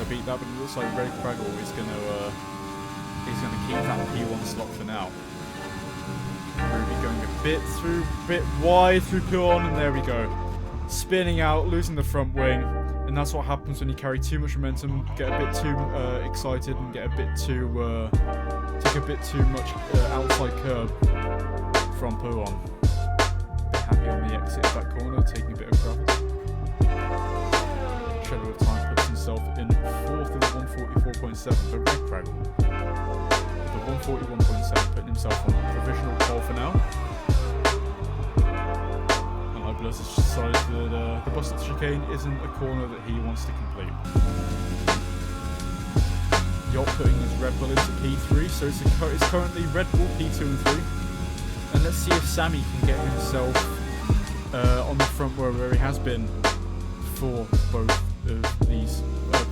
beat that, but it looks like Red Craggle is going to keep that P1 slot for now. Ruby going a bit wide through P1, and there we go. Spinning out, losing the front wing, and that's what happens when you carry too much momentum, get a bit too excited, and get a bit too take a bit too much outside curb from P1. Happy on the exit of that corner, taking a bit of gravity. Shadow of Time puts himself in 4th in the 144.7 for Red Craggle. The 141.7 putting himself on provisional pole for now. And Iblis has decided that the busted chicane isn't a corner that he wants to complete. Yacht putting his Red Bull into P3, so it's currently Red Bull P2 and 3. And let's see if Sammy can get himself on the front row where he has been for both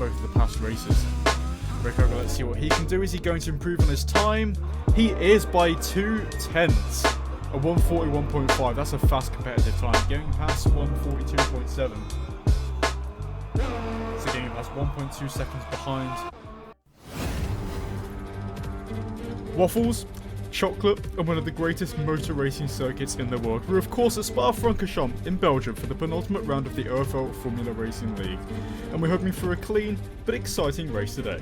of the past races. Ricardo, let's see what he can do. Is he going to improve on his time? He is by 2/10. A 141.5. That's a fast competitive time. Going past 142.7. So getting past 1.2 seconds behind Waffles, Chocolate, and one of the greatest motor racing circuits in the world. We're of course at Spa-Francorchamps in Belgium for the penultimate round of the OFL Formula Racing League, and we're hoping for a clean but exciting race today.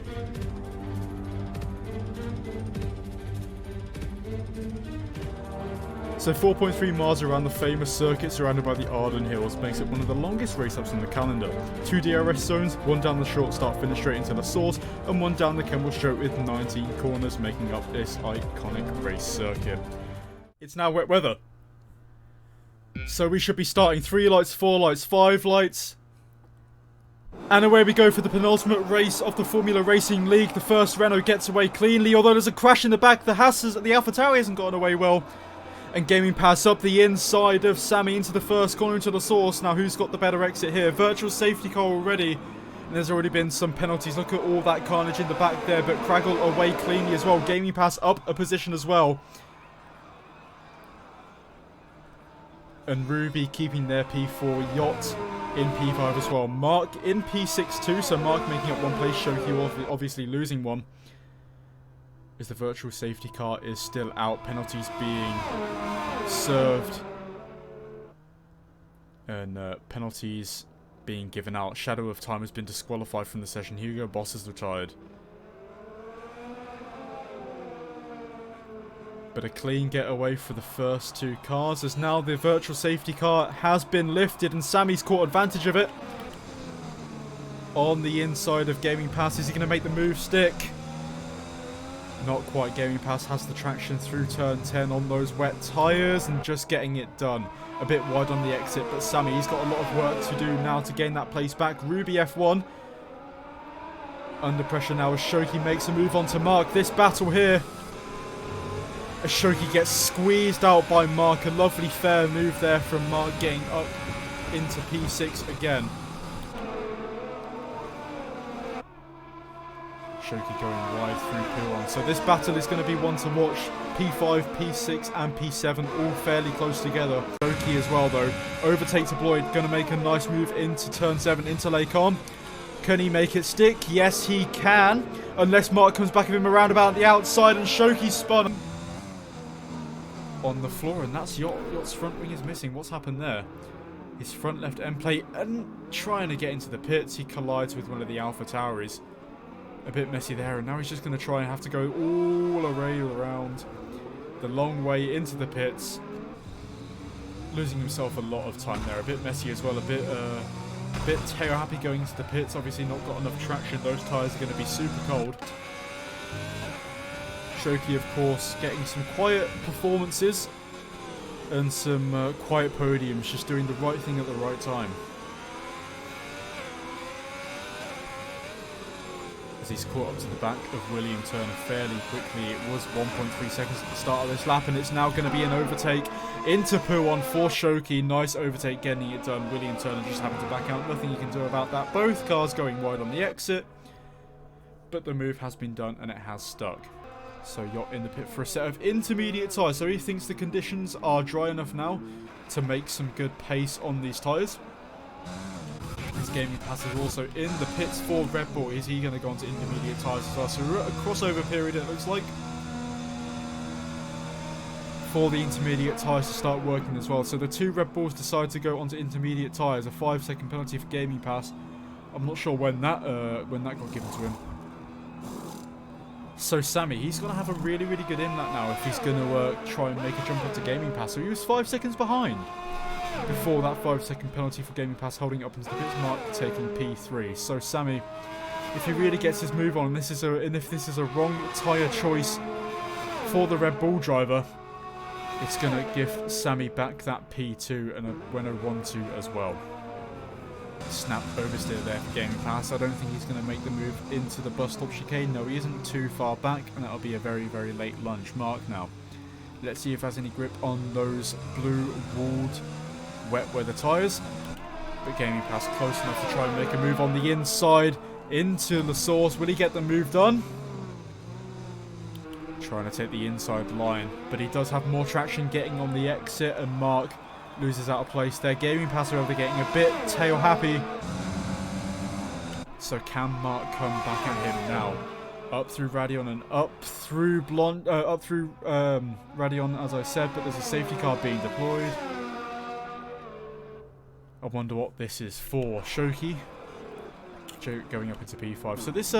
So 4.3 miles around the famous circuit surrounded by the Arden Hills makes it one of the longest race ups on the calendar. 2 DRS zones, one down the short start finish straight into the source, and one down the Kemble Straight with 19 corners making up this iconic race circuit. It's now wet weather, so we should be starting 3 lights, 4 lights, 5 lights. And away we go for the penultimate race of the Formula Racing League. The first Renault gets away cleanly, although there's a crash in the back. The AlphaTauri hasn't gotten away well. And Gaming Pass up the inside of Sammy into the first corner, into the source. Now who's got the better exit here? Virtual safety car already. And there's already been some penalties. Look at all that carnage in the back there. But Craggle away cleanly as well. Gaming Pass up a position as well. And Ruby keeping their P4. Yacht in P5 as well. Mark in P6 too. So Mark making up one place. Shoki obviously losing one. As the virtual safety car is still out, penalties being served and penalties being given out. Shadow of Time has been disqualified from the session. Hugo Boss has retired. But a clean getaway for the first 2 cars, as now the virtual safety car has been lifted and Sammy's caught advantage of it. On the inside of Gaming Pass, is he going to make the move stick? Not quite. Gaming Pass has the traction through turn 10 on those wet tyres and just getting it done. A bit wide on the exit, but Sammy, he's got a lot of work to do now to gain that place back. Ruby F1 under pressure now as Shoki makes a move onto Mark. This battle here, as Shoki gets squeezed out by Mark. A lovely fair move there from Mark, getting up into P6 again. Shoki going wide through P1. So this battle is going to be one to watch. P5, P6 and P7 all fairly close together. Shoki as well though. Overtake to Bloyd. Going to make a nice move into turn 7 into Lakon. Can he make it stick? Yes he can. Unless Mark comes back of him around about the outside and Shoki spun on the floor. And that's Yacht's front wing is missing. What's happened there? His front left end plate and trying to get into the pits. He collides with one of the AlphaTauris. A bit messy there, and now he's just going to try and have to go all the way around the long way into the pits, losing himself a lot of time there. A bit messy as well, a bit tail happy going into the pits. Obviously not got enough traction. Those tyres are going to be super cold. Shoki, of course, getting some quiet performances and some quiet podiums, just doing the right thing at the right time. As he's caught up to the back of William Turner fairly quickly. It was 1.3 seconds at the start of this lap, and it's now going to be an overtake into P1 for Shoki. Nice overtake, getting it done. William Turner just having to back out. Nothing you can do about that. Both cars going wide on the exit, but the move has been done and it has stuck. So Yacht in the pit for a set of intermediate tyres. So he thinks the conditions are dry enough now to make some good pace on these tyres. His gaming pass is also in the pits for Red Bull. Is he going to go onto intermediate tyres as well? So we're at a crossover period, it looks like, for the intermediate tyres to start working as well. So the two Red Bulls decide to go onto intermediate tyres. A 5-second penalty for gaming pass. I'm not sure when that got given to him. So Sammy, he's going to have a really, really good inlet now if he's going to try and make a jump up to gaming pass. So he was 5 seconds behind before that 5-second penalty for gaming pass, holding it up into the pits. Mark taking P3. So Sammy, if he really gets his move on, and if this is a wrong tyre choice for the Red Bull driver, it's going to give Sammy back that P2 and a Renault 1-2 as well. Snap oversteer there for gaming pass. I don't think he's going to make the move into the bus stop chicane. No, he isn't too far back, and that'll be a very, very late lunge. Mark now. Let's see if he has any grip on those blue walled wet weather tyres. But gaming pass close enough to try and make a move on the inside into the source. Will he get the move done? Trying to take the inside line, but he does have more traction getting on the exit, and Mark loses out of place there. Gaming pass over getting a bit tail happy. So can Mark come back at him now? Up through Radion and up through Radion, as I said, but there's a safety car being deployed. I wonder what this is for. Shoki going up into P5. So this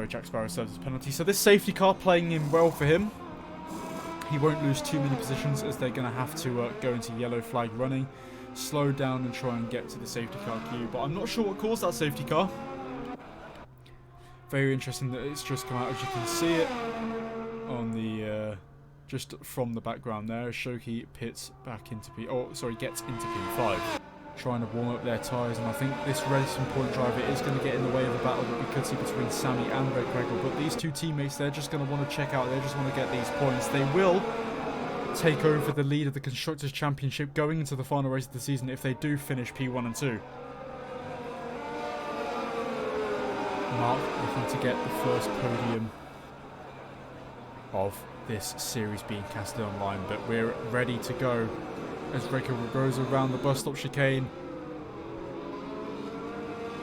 Jack Sparrow serves as penalty. So this safety car playing in well for him. He won't lose too many positions as they're going to have to go into yellow flag running, slow down and try and get to the safety car queue. But I'm not sure what caused that safety car. Very interesting that it's just come out, as you can see it on the just from the background there. Shoki gets into P5, trying to warm up their tyres, and I think this racing point driver is going to get in the way of the battle that we could see between Sammy and Red Craggle. But these two teammates, they're just going to want to check out. They just want to get these points. They will take over the lead of the Constructors' Championship going into the final race of the season if they do finish P1 and 2. Mark looking to get the first podium of this series being casted online, but we're ready to go as Red Craggle goes around the bus stop chicane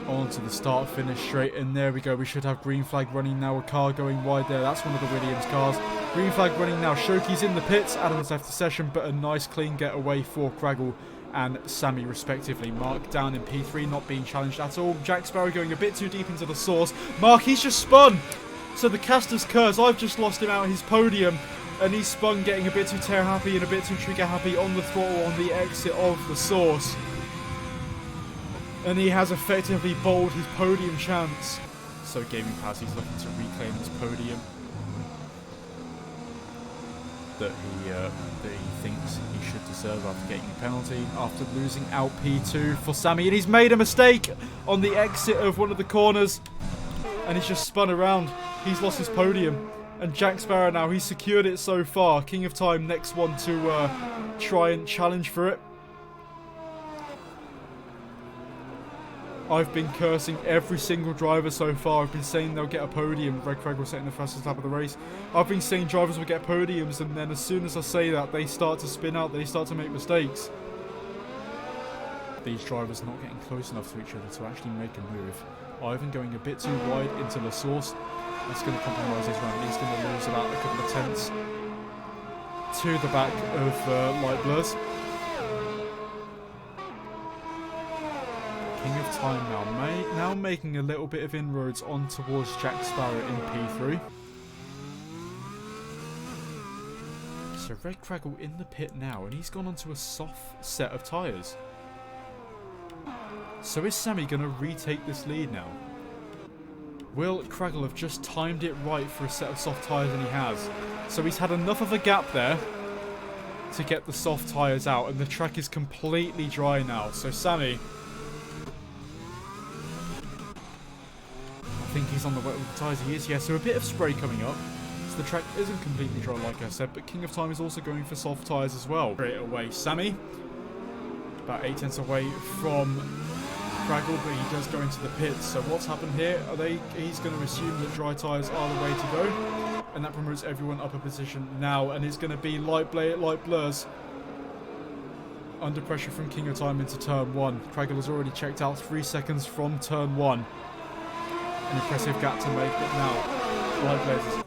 onto the start finish straight, and there we go. We should have green flag running now. A car going wide there. That's one of the Williams cars. Green flag running now. Shoki's in the pits. Adams left the session, but a nice clean getaway for Craggle and Sammy respectively. Mark down in P3, not being challenged at all. Jack Sparrow going a bit too deep into the source. Mark, he's just spun. So the caster's curse. I've just lost him out of his podium. And he's spun, getting a bit too tear happy and a bit too trigger happy on the throttle on the exit of the source. And he has effectively bowled his podium chance. So gaming pass, he's looking to reclaim his podium that he thinks he should deserve after getting a penalty, after losing out P2 for Sammy. And he's made a mistake on the exit of one of the corners, and he's just spun around. He's lost his podium. And Jack Sparrow now, he's secured it so far. King of Time, next one to try and challenge for it. I've been cursing every single driver so far. I've been saying they'll get a podium. Red Craggle setting the fastest lap of the race. I've been saying drivers will get podiums, and then as soon as I say that, they start to spin out. They start to make mistakes. These drivers not getting close enough to each other to actually make a move. Ivan going a bit too wide into the source. That's going to compromise his run. He's going to lose about a couple of tenths to the back of Light Blurs. King of Time now making a little bit of inroads on towards Jack Sparrow in P3. So Red Craggle in the pit now, and he's gone onto a soft set of tyres. So is Sammy going to retake this lead now? Will Craggle have just timed it right for a set of soft tyres, and he has. So he's had enough of a gap there to get the soft tyres out, and the track is completely dry now. So Sammy, I think he's on the wet with the tyres. He is, yeah. So a bit of spray coming up. So the track isn't completely dry, like I said, but King of Time is also going for soft tyres as well. Straight away, Sammy, about 8 tenths away from Craggle, but he does go into the pits. So what's happened here? He's going to assume that dry tyres are the way to go, and that promotes everyone up a position now, and it's going to be Light Blurs under pressure from King of Time into turn 1. Craggle has already checked out 3 seconds from turn 1. An impressive gap to make, but now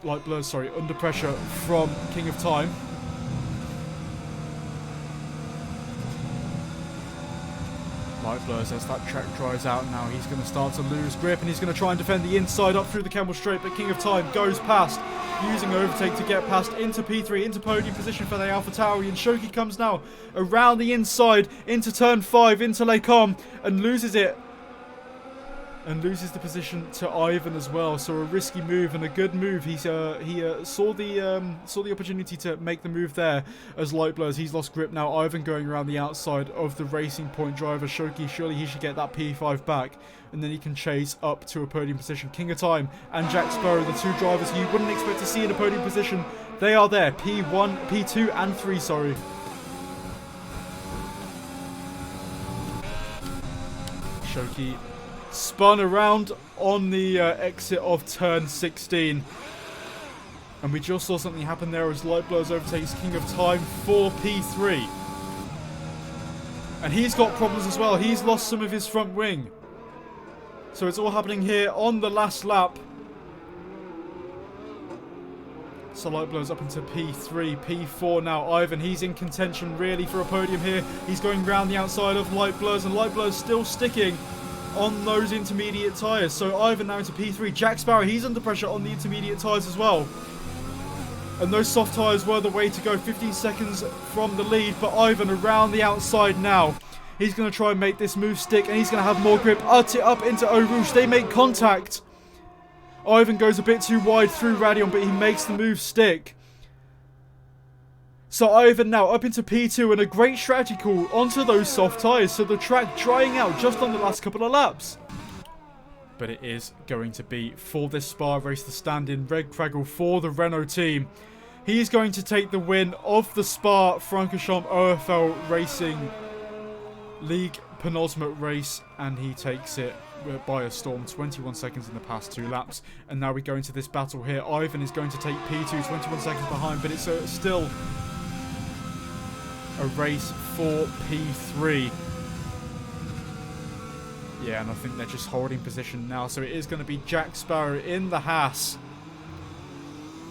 Light Blurs, under pressure from King of Time. Light Blurs, as that track dries out now, he's going to start to lose grip, and he's going to try and defend the inside up through the Kemmel Straight, but King of Time goes past, using overtake to get past into P3, into podium position for the AlphaTauri, and Shoki comes now around the inside into turn 5, into Lecom, and loses it. And loses the position to Ivan as well. So a risky move and a good move. He saw the opportunity to make the move there as Light Blurs. He's lost grip now. Ivan going around the outside of the Racing Point driver. Shoki, surely he should get that P5 back. And then he can chase up to a podium position. King of Time and Jack Sparrow, the two drivers you wouldn't expect to see in a podium position. They are there. P1, P2 and 3, sorry. Shoki spun around on the exit of turn 16. And we just saw something happen there as Light Blurs overtakes King of Time for P3. And he's got problems as well. He's lost some of his front wing. So it's all happening here on the last lap. So Light Blurs up into P3, P4 now. Ivan, he's in contention really for a podium here. He's going round the outside of Light Blurs, and Light Blurs still sticking on those intermediate tyres. So Ivan now into P3. Jack Sparrow, he's under pressure on the intermediate tyres as well. And those soft tyres were the way to go. 15 seconds from the lead, but Ivan around the outside now. He's going to try and make this move stick, and he's going to have more grip. Up into Eau Rouge. They make contact. Ivan goes a bit too wide through Radion, but he makes the move stick. So Ivan now up into P2, and a great strategy call onto those soft tyres. So the track drying out just on the last couple of laps. But it is going to be, for this Spa race, the stand-in Red Craggle for the Renault team. He's going to take the win of the Spa-Francorchamps OFL Racing League penultimate race, and he takes it by a storm. 21 seconds in the past 2 laps, and now we go into this battle here. Ivan is going to take P2, 21 seconds behind, but it's still a race for P3. Yeah, and I think they're just holding position now, so it is going to be Jack Sparrow in the Haas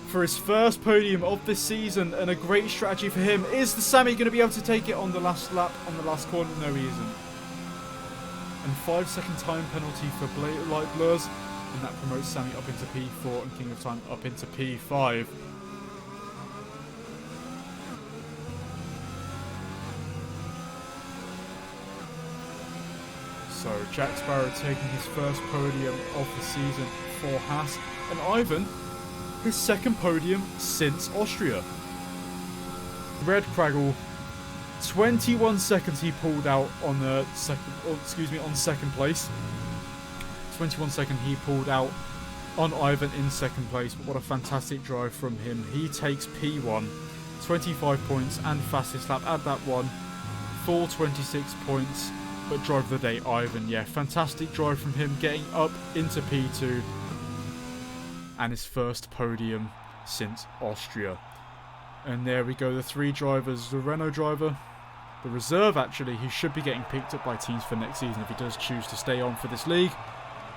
for his first podium of this season, and a great strategy for him. Is the Sammy going to be able to take it on the last lap, on the last corner? No, he isn't. And 5-second time penalty for Light Blurs, and that promotes Sammy up into P4 and King of Time up into P5. So Jack Sparrow taking his first podium of the season for Haas, and Ivan his second podium since Austria. Red Craggle, 21 seconds he pulled out on the second place. 21 seconds he pulled out on Ivan in second place, but what a fantastic drive from him. He takes P1, 25 points, and fastest lap, add that one, full 26 points, but drive of the day, Ivan. Yeah, fantastic drive from him, getting up into P2, and his first podium since Austria. And there we go, the 3 drivers. The Renault driver, the reserve actually, he should be getting picked up by teams for next season if he does choose to stay on for this league.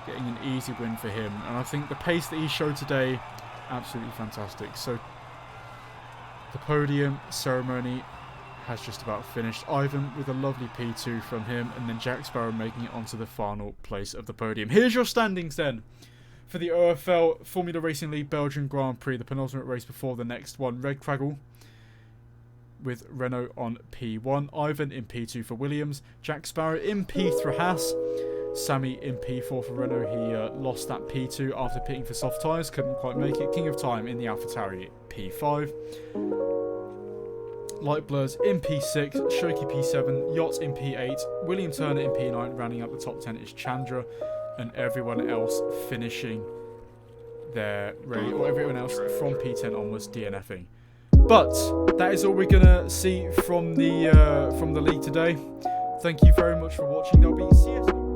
Getting an easy win for him. And I think the pace that he showed today, absolutely fantastic. So the podium ceremony has just about finished. Ivan with a lovely P2 from him, and then Jack Sparrow making it onto the final place of the podium. Here's your standings then for the OFL Formula Racing League Belgian Grand Prix, the penultimate race before the next one. Red Craggle with Renault on P1, Ivan in P2 for Williams, Jack Sparrow in P3 for Haas, Sammy in P4 for Renault. He lost that P2 after pitting for soft tyres, couldn't quite make it. King of Time in the AlphaTauri P5, Light Blurs in P6, Shoki P7, Yacht in P8, William Turner in P9. Rounding up the top 10 is Chandra, and everyone else finishing their race, or everyone else from P10 onwards DNFing. But that is all we're gonna see from the league today. Thank you very much for watching. There'll be CS.